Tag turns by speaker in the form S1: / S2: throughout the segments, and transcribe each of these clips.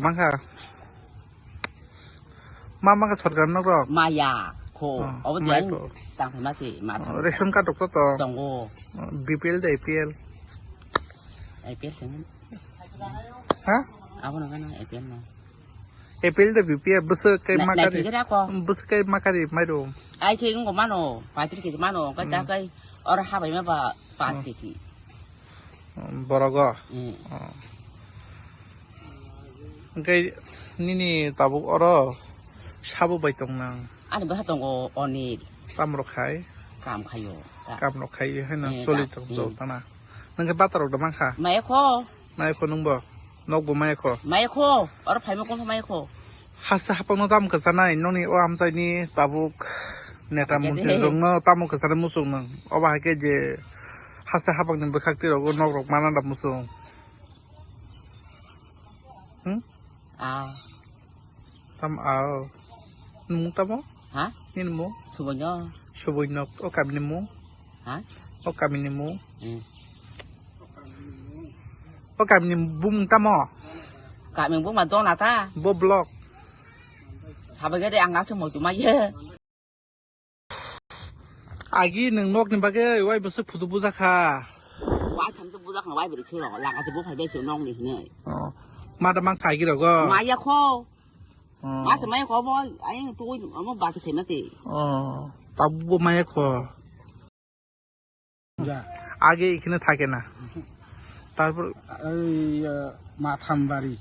S1: Mangka. Mama ka sorgar na ro.
S2: Maya ko. O ba
S1: ko.
S2: tang ma si ma.
S1: Ration card to to.
S2: Tong o.
S1: BPL da APL.
S2: IPL sing.
S1: Ha?
S2: Ako na kana IPL na.
S1: APL da BPL bus kay makari.
S2: Nakikita ko.
S1: Bus kay makari may do.
S2: Ay kay ko mano. Patri kay mano. Kata kay ora habay ma ba pas kay.
S1: Borogo. Kay nini tabuk oro. Sabu bai tong nang.
S2: Ano ba tong o oni
S1: Tamro khai.
S2: kam kayo.
S1: Kam no khai hai na soli tong do tana. Nang ka batar do mangka.
S2: Mai ko.
S1: Mai ko nung bo. Nok bo mai ko.
S2: Mai ko. Ora phai ma ko mai ko.
S1: Hasta hapang no tam ka sanai noni o am sai ni tabuk neta munti rong no tamu ka sana musung nang. O ba ke je hasta hapang nim bekhak ti ro nok rok mana da musung. Tam ao. Nung tamo?
S2: Ha?
S1: Nin mo?
S2: Subanyo.
S1: Suboy nok o kabini mo?
S2: Ha?
S1: O kabini mo? O kabini bum tamo?
S2: Cả mình bố mà to là ta.
S1: Bo block.
S2: Sao bây giờ đi ăn áo xong một tụi mày dê.
S1: Agi nung nok ni bagay wai bus phutu buza kha.
S2: Quá thầm cho bố ra khỏi bị chơi rồi. Là cái bố phải bây giờ nong này này.
S1: Ma da mang khai gi ro go.
S2: Mà ya khô. Mà sao mày khó boy. Anh tôi mà bà sẽ thêm nó gì.
S1: Tabu mai ko. আগে এখানে থাকে না তারপর
S3: ওই মাথামবাড়ি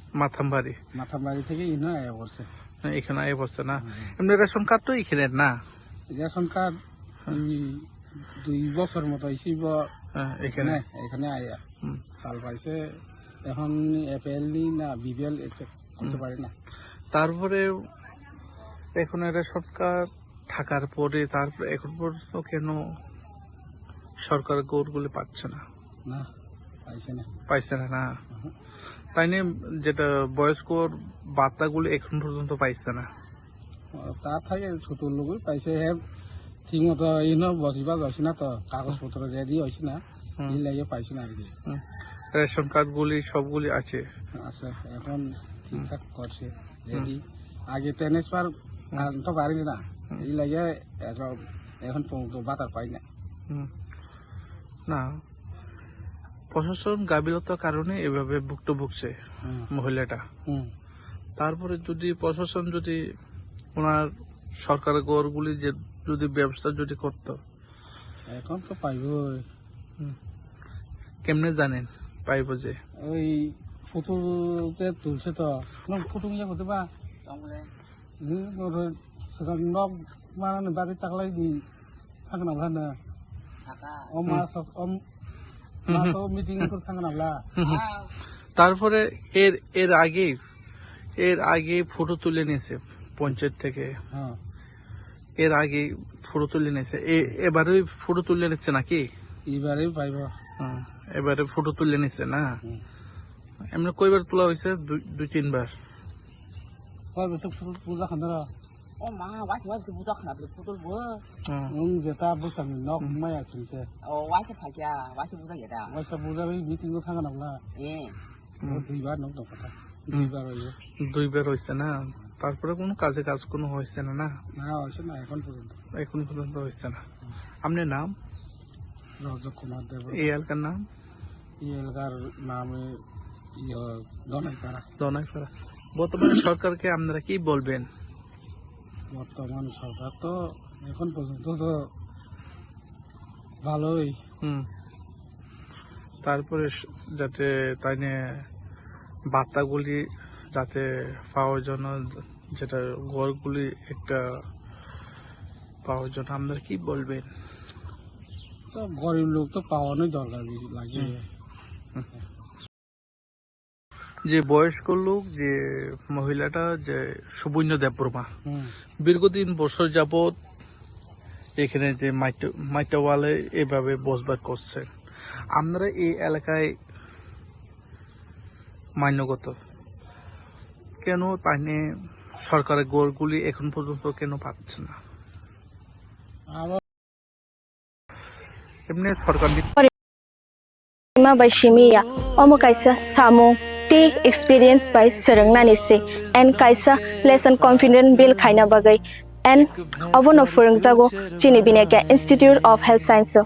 S3: থেকে ইনো আয়া করছে
S1: এখানে আয় বসছে না এমনি রেশন কার্ড তো এখানে না
S3: রেশন কার্ড 2 বছর মতো হইছি
S1: এখানে
S3: আয়া সাল পাইছে এখন এপিএল না বিপিএল করতে পারি না
S1: তারপরে এখন রেশন কার্ড থাকার পরে তারপরে এখন পর্যন্ত কেন সরকার গৌরগুলি পাচ্ছে না
S3: না
S1: পাইছে না তাই নিয়ে যেটা বয়স্ক বার্তাগুলি এখন পর্যন্ত পাইছে না
S3: তার থাকে ছোট লোক পাইছে হে ঠিক মতো ইনো বসিবা যাচ্ছে না তো কাগজপত্র রেডি হয়েছে না এই লাগে পাইছে না আর কি
S1: রেশন কার্ড গুলি সবগুলি আছে
S3: আচ্ছা এখন ঠিকঠাক করছে রেডি আগে ট্রান্সফার তো পারি না এই লাগে এখন পর্যন্ত বাতার পাই না
S1: না প্রশাসন গাফিলতার কারণে এভাবে ভুগছে মহিলাটা তারপরে যদি প্রশাসন যদি ওনার সরকারের গড়গুলি যে যদি ব্যবস্থা যদি করত
S3: এখন তো পাইব
S1: কেমনে জানেন পাইব যে
S3: ওই ফুটুতে তুলছে তো ফুটু ইয়ে করতে বা নখ মানে বাড়ি টাকলাই দি থাকে না ভালো
S1: তারপরে এর আগে ফটো তুলে নিয়েছে পঞ্চায়েত থেকে এর আগে ফটো তুলে নিয়েছে এবারে ফটো তুলে নিচ্ছে নাকি
S3: এবারে পাইব
S1: এবারে ফটো তুলে নিচ্ছে না এমনি কয়বার তোলা হয়েছে 2-3 বার
S3: পূজা খান
S2: Ô mà quá chỉ bố cho khả được bố bố.
S3: যেটা বুঝলাম নখ মায়া কিনতে
S2: quá sẽ phải kia quá sẽ bố ra vậy đó.
S3: ওইসব বুঝা ওই মিটিং তো থাকা না দুইবার নখ কথা
S1: দুইবার হয়েছে না তারপরে কোনো কাজ কোনো হয়েছে না না
S3: হয়েছে না এখন পর্যন্ত
S1: হয়েছে না আপনার নাম
S3: রজত কুমার দেব
S1: এই এলাকার নাম
S3: এই এলাকার নামে
S1: দনাইপাড়া বর্তমানে সরকারকে আপনারা কি বলবেন
S3: বর্তমান সরকার তো এখন পর্যন্ত তো ভালোই
S1: তারপরে যাতে তাই নিয়ে বার্তাগুলি যাতে পাওয়ার জন্য যেটা ঘরগুলি একটা পাওয়ার জন্য আপনারা কি বলবেন
S3: তো গরিব লোক তো পাওয়ানোই দরকার লাগে
S1: যে বয়স্ক লোক যে মহিলাটা যে সুবর্ণ দেববর্মা দীর্ঘদিন বছর যাবত এখানে যে মাইটাওয়ালে এভাবে বসবাস করছে আমরা এই এলাকায় মান্যগত কেন তাই নিয়ে সরকারের গড়গুলি এখন পর্যন্ত কেন পাচ্ছে না এমনি সরকার
S4: ma bai shimiya omo kaisa samu ti experience by serengnani se and kaisa lesson confident build khaina bagai and abono phurungjago chini bineka Institute of Health Science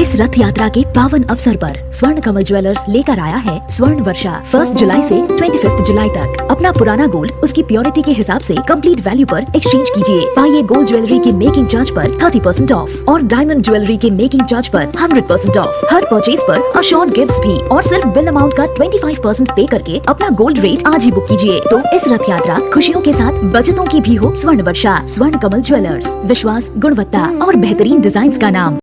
S5: इस रथ यात्रा के पावन अवसर पर स्वर्ण कमल ज्वेलर्स लेकर आया है स्वर्ण वर्षा 1 जुलाई से 25 जुलाई तक। अपना पुराना गोल्ड उसकी प्योरिटी के हिसाब से कंप्लीट वैल्यू पर एक्सचेंज कीजिए। पाइए गोल्ड ज्वेलरी के मेकिंग चार्ज पर 30% ऑफ और डायमंड ज्वेलरी के मेकिंग चार्ज पर 100% ऑफ। हर परचेज पर अशोर्ड गिफ्ट्स भी और सिर्फ बिल अमाउंट का 25% पे करके अपना गोल्ड रेट आज ही बुक कीजिए। तो इस रथ यात्रा खुशियों के साथ बचतों की भी हो। स्वर्ण वर्षा, स्वर्ण कमल ज्वेलर्स, विश्वास, गुणवत्ता और बेहतरीन डिजाइन का नाम।